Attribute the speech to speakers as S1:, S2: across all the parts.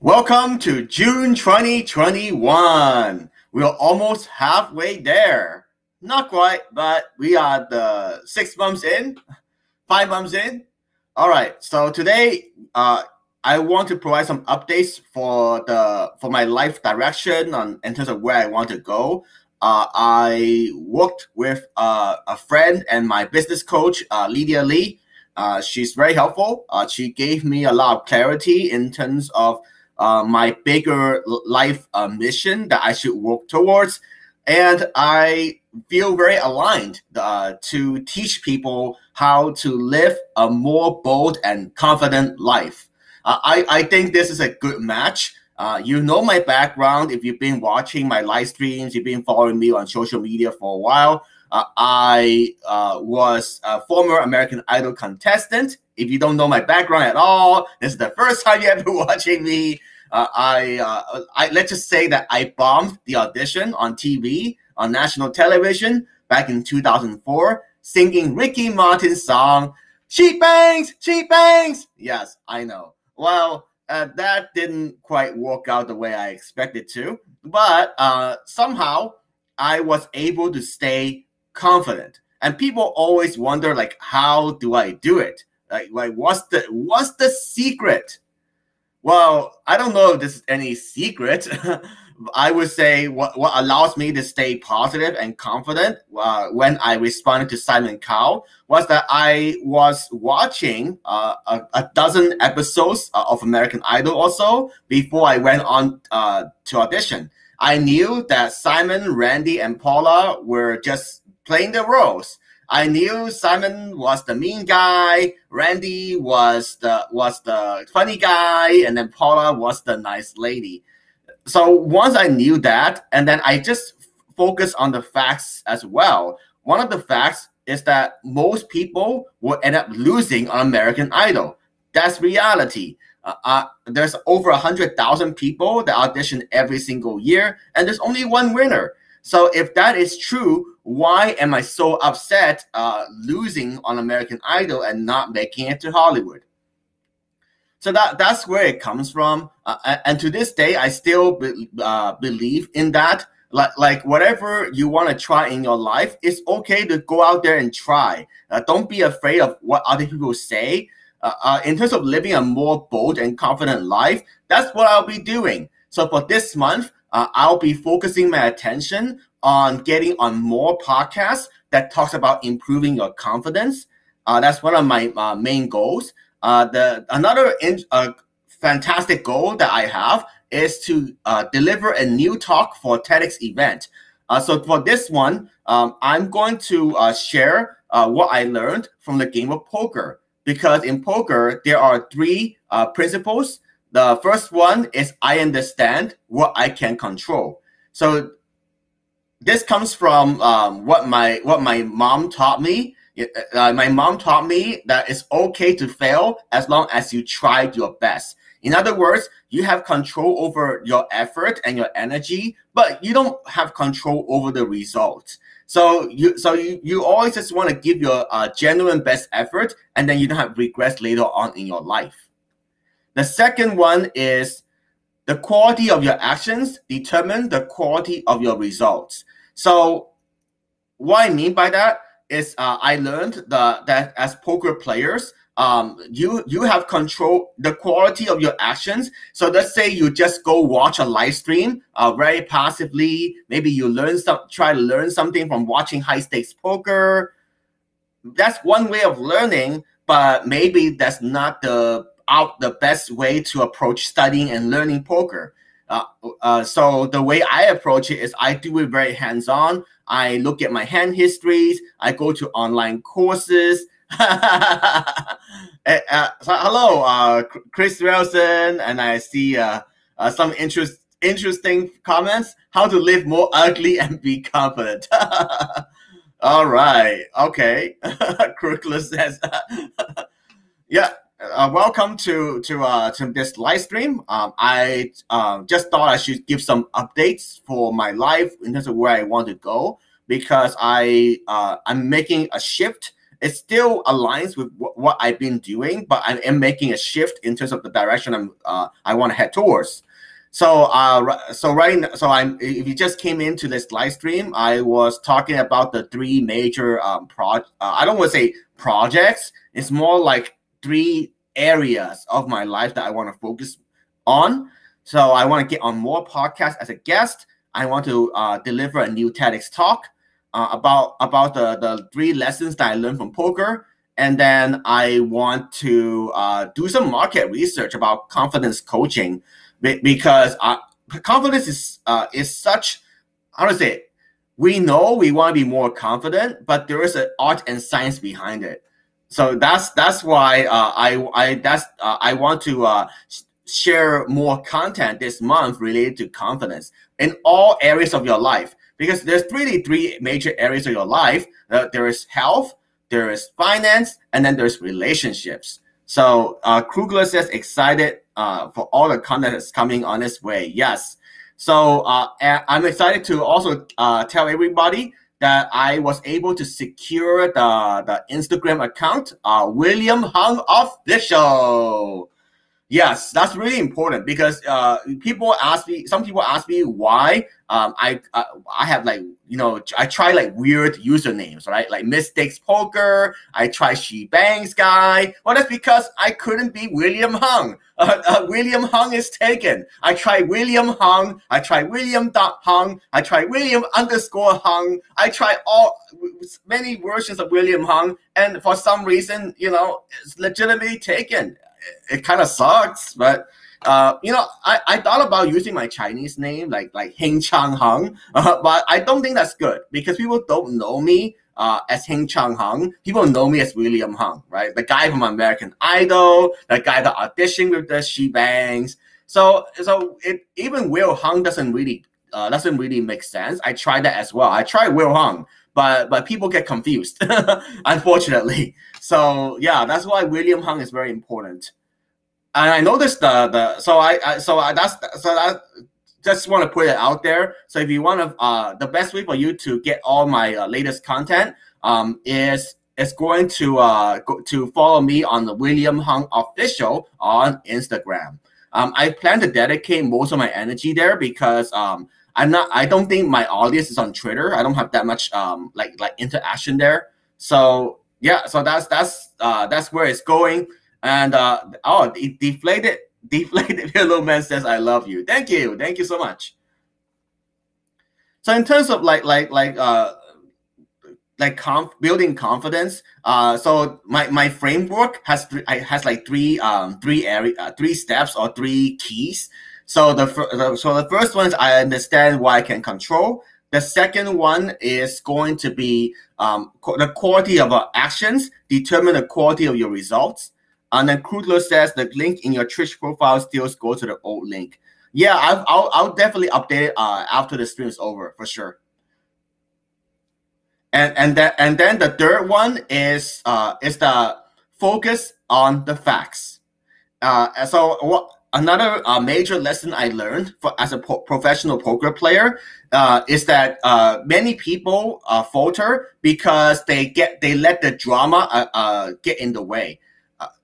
S1: Welcome to June 2021. We're almost halfway there. Not quite, but we are the 6 months in, 5 months in. All right, so today I want to provide some updates for my life direction in terms of where I want to go. I worked with a friend and my business coach, Lydia Lee. She's very helpful. She gave me a lot of clarity in terms of my bigger life mission that I should work towards. And I feel very aligned to teach people how to live a more bold and confident life. I think this is a good match. You know my background. If you've been watching my live streams, you've been following me on social media for a while. I was a former American Idol contestant. If you don't know my background at all, this is the first time you're ever watching me. Let's just say that I bombed the audition on TV, on national television back in 2004, singing Ricky Martin's song, "She Bangs, She Bangs." Yes, I know. Well, that didn't quite work out the way I expected to, but somehow I was able to stay confident. And people always wonder, like, how do I do it? Like what's the secret? Well, I don't know if this is any secret. I would say what allows me to stay positive and confident when I responded to Simon Cowell was that I was watching a dozen episodes of American Idol also before I went on to audition. I knew that Simon, Randy, and Paula were just playing their roles. I knew Simon was the mean guy, Randy was the funny guy, and then Paula was the nice lady. So once I knew that, and then I just focused on the facts as well. One of the facts is that most people will end up losing on American Idol. That's reality. There's over 100,000 people that audition every single year, and there's only one winner. So if that is true, why am I so upset losing on American Idol and not making it to Hollywood? So that's where it comes from. And to this day, I still believe in that. Like whatever you want to try in your life, it's okay to go out there and try. Don't be afraid of what other people say. In terms of living a more bold and confident life, that's what I'll be doing. So for this month, I'll be focusing my attention on getting on more podcasts that talks about improving your confidence. That's one of my main goals. Another fantastic goal that I have is to deliver a new talk for TEDx event. So for this one, I'm going to share what I learned from the game of poker. Because in poker, there are 3 principles. The first one is I understand what I can control. So this comes from what my mom taught me. My mom taught me that it's okay to fail as long as you tried your best. In other words, you have control over your effort and your energy, but you don't have control over the results. So you always just want to give your genuine best effort, and then you don't have regrets later on in your life. The second one is the quality of your actions determine the quality of your results. So what I mean by that is I learned that as poker players, you have control the quality of your actions. So let's say you just go watch a live stream very passively. Maybe you try to learn something from watching high stakes poker. That's one way of learning, but maybe that's not the best way to approach studying and learning poker. So the way I approach it is I do it very hands-on. I look at my hand histories. I go to online courses. Hello, Chris Wilson, and I see some interesting comments. How to live more ugly and be confident. All right, okay. Crookless says, yeah. Welcome to this live stream. I just thought I should give some updates for my life in terms of where I want to go, because I'm making a shift It still aligns with what I've been doing, but I am making a shift in terms of the direction I want to head towards. So if you just came into this live stream, I was talking about the three major I don't want to say projects. It's more like three areas of my life that I want to focus on. So I want to get on more podcasts as a guest. I want to deliver a new TEDx talk about the three lessons that I learned from poker. And then I want to do some market research about confidence coaching, because confidence is such, how to say it, we know we want to be more confident, but there is an art and science behind it. So that's why I want to share more content this month related to confidence in all areas of your life, because there's really three major areas of your life. There is health, there is finance, and then there's relationships. So Krugler says excited for all the content that's coming on its way. Yes. So I'm excited to also tell everybody that I was able to secure the Instagram account, William Hung Official. Yes, that's really important, because some people ask me why I have, like, I try like weird usernames, right? Like Mistakes Poker, I try She Bangs Guy. Well, that's because I couldn't be William Hung. William Hung is taken. I try William Hung, I try William.Hung, I try William_Hung, I try many versions of William Hung, and for some reason, it's legitimately taken. It kind of sucks, but I thought about using my Chinese name, like Heng Chang Hung, but I don't think that's good, because people don't know me as Heng Chang Hung. People know me as William Hung, right? The guy from American Idol, the guy that auditioned with the She Bangs. So even Will Hung doesn't really make sense. I tried that as well. I tried Will Hung, but people get confused, unfortunately. So yeah, that's why William Hung is very important. And I noticed I just want to put it out there. So if you want to, the best way for you to get all my latest content is going to follow me on the William Hung Official on Instagram. I plan to dedicate most of my energy there, because I don't think my audience is on Twitter. I don't have that much like interaction there. So yeah, so that's where it's going. And deflated Hello Man says I love you. Thank you so much. So in terms of building confidence, so my framework has three steps or three keys. So the first one is I understand what I can control. The second one is going to be the quality of our actions determine the quality of your results. And then Krugler says the link in your Twitch profile still goes to the old link. Yeah, I'll definitely update it after the stream is over, for sure. And then the third one is the focus on the facts. So another major lesson I learned as a professional poker player is that many people falter because they let the drama get in the way.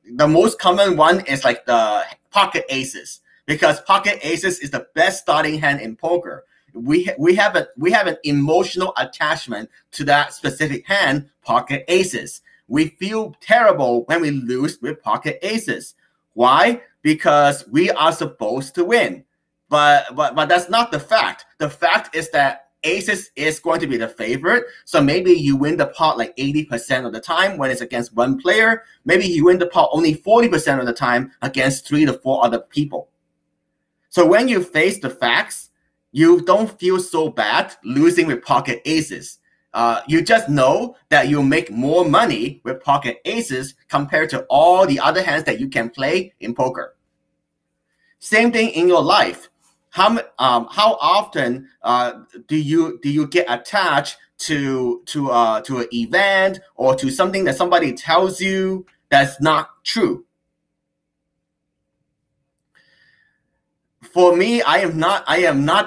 S1: The most common one is like the pocket aces, because pocket aces is the best starting hand in poker. We have an emotional attachment to that specific hand, pocket aces. We feel terrible when we lose with pocket aces. Why? Because we are supposed to win. But that's not the fact. The fact is that aces is going to be the favorite. So maybe you win the pot like 80% of the time when it's against one player. Maybe you win the pot only 40% of the time against 3 to 4 other people. So when you face the facts, you don't feel so bad losing with pocket aces. You just know that you'll make more money with pocket aces compared to all the other hands that you can play in poker. Same thing in your life. How often do you get attached to an event or to something that somebody tells you that's not true? For me, I am not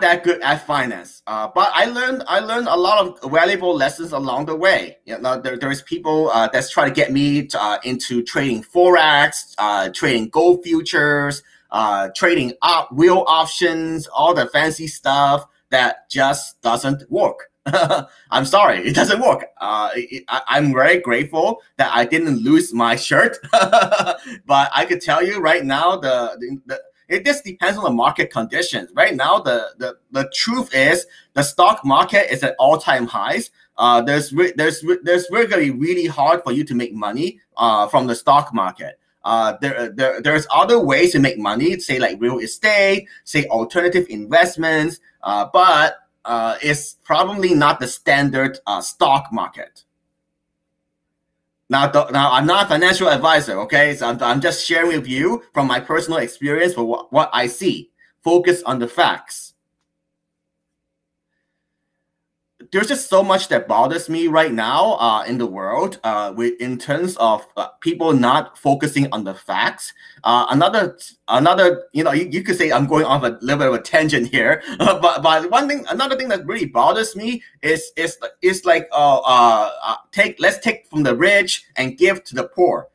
S1: that good at finance. But I learned a lot of valuable lessons along the way. There's people that's trying to get me into trading forex, trading gold futures, trading real options, all the fancy stuff that just doesn't work. I'm sorry, it doesn't work. I'm very grateful that I didn't lose my shirt, but I could tell you right now, it just depends on the market conditions. Right now, the truth is the stock market is at all-time highs. There's really really hard for you to make money from the stock market. There's other ways to make money, say like real estate, say alternative investments, but it's probably not the standard stock market. Now, I'm not a financial advisor, okay? So I'm just sharing with you from my personal experience for what I see. Focus on the facts. There's just so much that bothers me right now in the world in terms of people not focusing on the facts. Another, you could say I'm going off a little bit of a tangent here, but another thing that really bothers me is like let's take from the rich and give to the poor.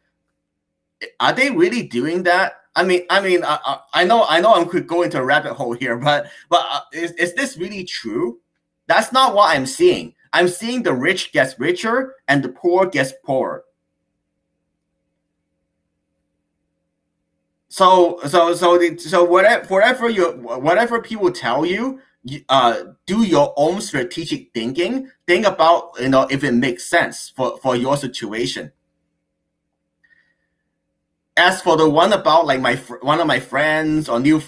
S1: Are they really doing that? I mean, I know I'm going into a rabbit hole here, but is this really true? That's not what I'm seeing. I'm seeing the rich gets richer and the poor gets poorer. So whatever people tell you, do your own strategic thinking. Think about if it makes sense for your situation. As for the one about like one of my friends or new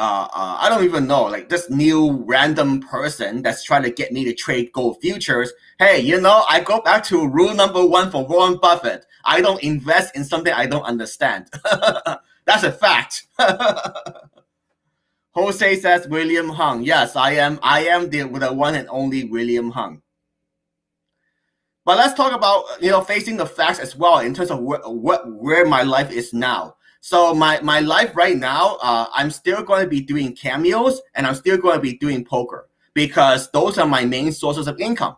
S1: I don't even know, like this new random person that's trying to get me to trade gold futures. Hey, I go back to rule number 1 for Warren Buffett. I don't invest in something I don't understand. That's a fact. Jose says William Hung. Yes, I am the one and only William Hung. But let's talk about facing the facts as well in terms of where my life is now. So my life right now, I'm still going to be doing Cameos and I'm still going to be doing poker because those are my main sources of income.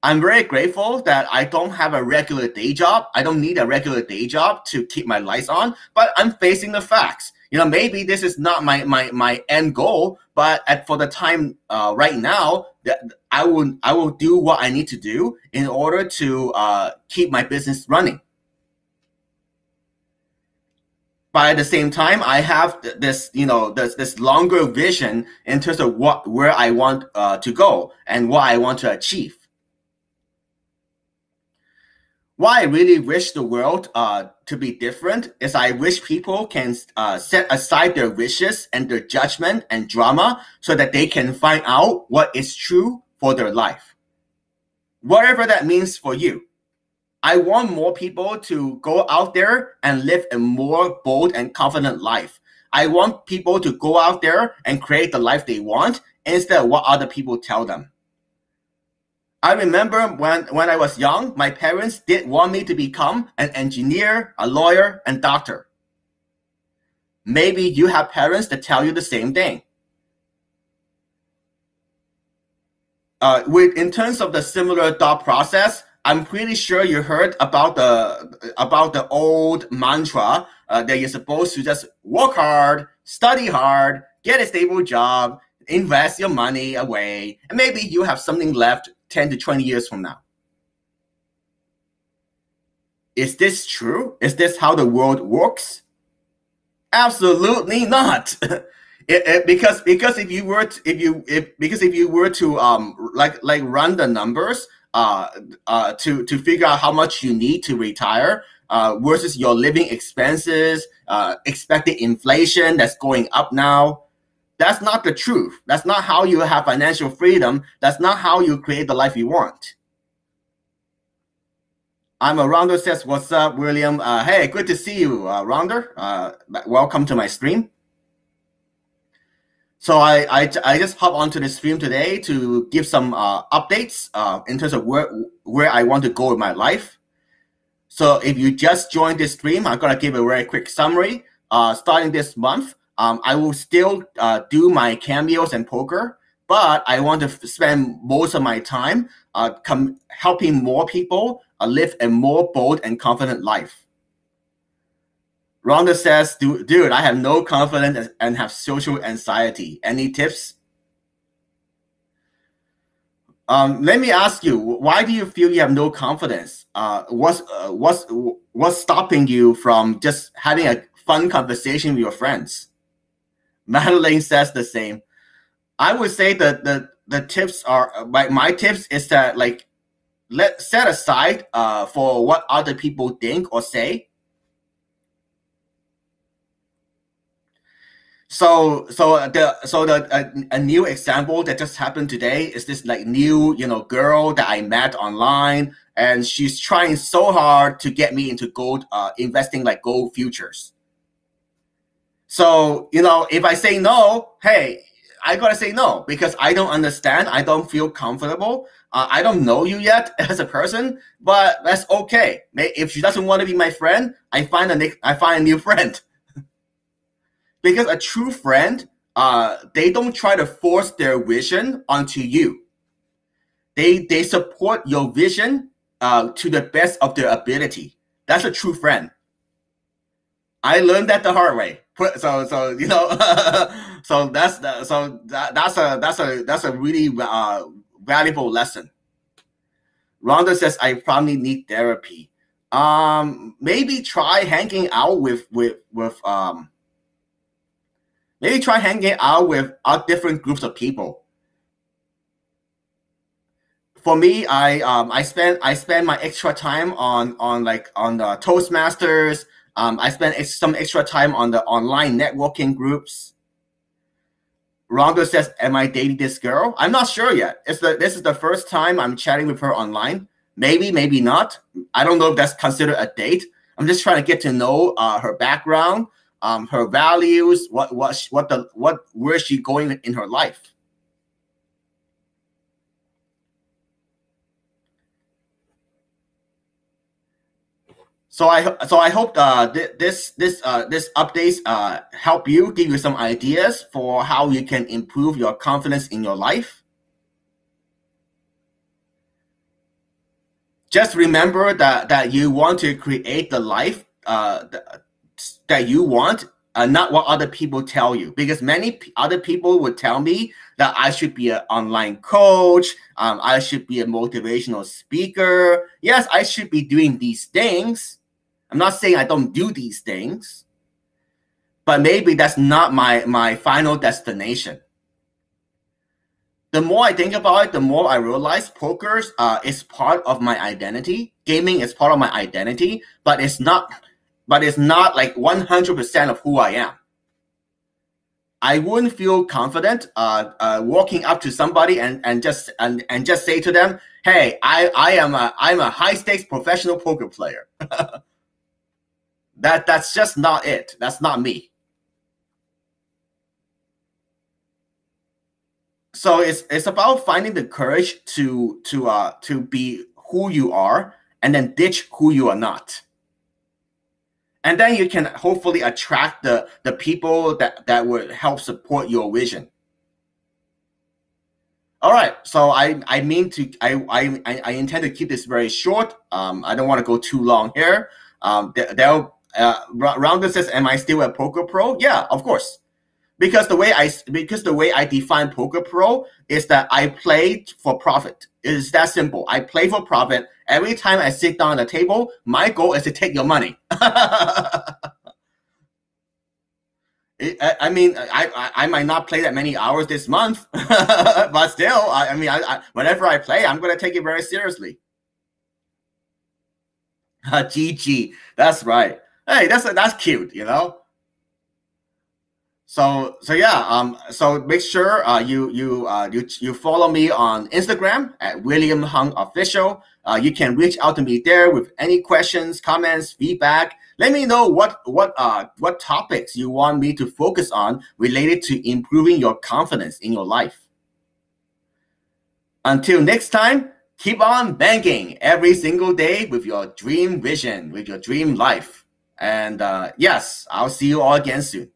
S1: I'm very grateful that I don't have a regular day job. I don't need a regular day job to keep my lights on, but I'm facing the facts. Maybe this is not my end goal, but for the time right now, I will do what I need to do in order to keep my business running. But at the same time, I have this longer vision in terms of where I want to go and what I want to achieve. Why I really wish the world to be different is I wish people can set aside their wishes and their judgment and drama so that they can find out what is true for their life. Whatever that means for you. I want more people to go out there and live a more bold and confident life. I want people to go out there and create the life they want instead of what other people tell them. I remember when I was young, my parents did want me to become an engineer, a lawyer, and doctor. Maybe you have parents that tell you the same thing. In terms of the similar thought process, I'm pretty sure you heard about the old mantra that you're supposed to just work hard, study hard, get a stable job, invest your money away, and maybe you have something left 10 to 20 years from now. Is this true? Is this how the world works? Absolutely not. Because if you were to run the numbers to figure out how much you need to retire versus your living expenses, expected inflation that's going up now, that's not the truth. That's not how you have financial freedom. That's not how you create the life you want. I'm a Rounder says, what's up, William? Hey, good to see you, Rounder. Welcome to my stream. So I just hop onto the stream today to give some updates in terms of where I want to go with my life. So if you just joined this stream, I'm going to give a very quick summary. Starting this month, I will still do my cameos and poker, but I want to spend most of my time helping more people live a more bold and confident life. Rhonda says, dude, I have no confidence and have social anxiety. Any tips? Let me ask you, why do you feel you have no confidence? What's stopping you from just having a fun conversation with your friends? Madeline says the same. I would say that the tips are my tips is that set aside for what other people think or say. So a new example that just happened today is this new girl that I met online, and she's trying so hard to get me into gold, investing gold futures. So if I say no, hey, I gotta say no because I don't understand. I don't feel comfortable. I don't know you yet as a person, but that's okay. If she doesn't want to be my friend, I find a new friend. Because a true friend, they don't try to force their vision onto you. They support your vision to the best of their ability. That's a true friend. I learned that the hard way. So so that's a really valuable lesson. Rhonda says I probably need therapy. Maybe try hanging out with different groups of people. For me, I spend my extra time on the Toastmasters. I spend some extra time on the online networking groups. Rhonda says, "Am I dating this girl?" I'm not sure yet. This is the first time I'm chatting with her online. Maybe, maybe not. I don't know if that's considered a date. I'm just trying to get to know her background, her values, where is she going in her life. So I hope this updates help you, give you some ideas for how you can improve your confidence in your life. Just remember that you want to create the life that you want, not what other people tell you. Because many other people would tell me that I should be an online coach, I should be a motivational speaker. Yes, I should be doing these things. I'm not saying I don't do these things, but maybe that's not my final destination. The more I think about it, the more I realize poker is part of my identity. Gaming is part of my identity, but it's not like 100% of who I am. I wouldn't feel confident walking up to somebody and just say to them, "Hey, I'm a high stakes professional poker player." That's just not it. That's not me. So it's about finding the courage to be who you are and then ditch who you are not. And then you can hopefully attract the people that would help support your vision. All right, so I intend to keep this very short. I don't want to go too long here. Rounder says, "Am I still a poker pro?" Yeah, of course. Because the way I define poker pro is that I play for profit. It is that simple. I play for profit. Every time I sit down at the table, my goal is to take your money. I mean, I might not play that many hours this month, but still, whenever I play, I'm going to take it very seriously. GG, that's right. Hey, that's cute, you know. So yeah, so make sure you follow me on Instagram at William Hung Official. You can reach out to me there with any questions, comments, feedback. Let me know what topics you want me to focus on related to improving your confidence in your life. Until next time, keep on banking every single day with your dream vision, with your dream life. And yes, I'll see you all again soon.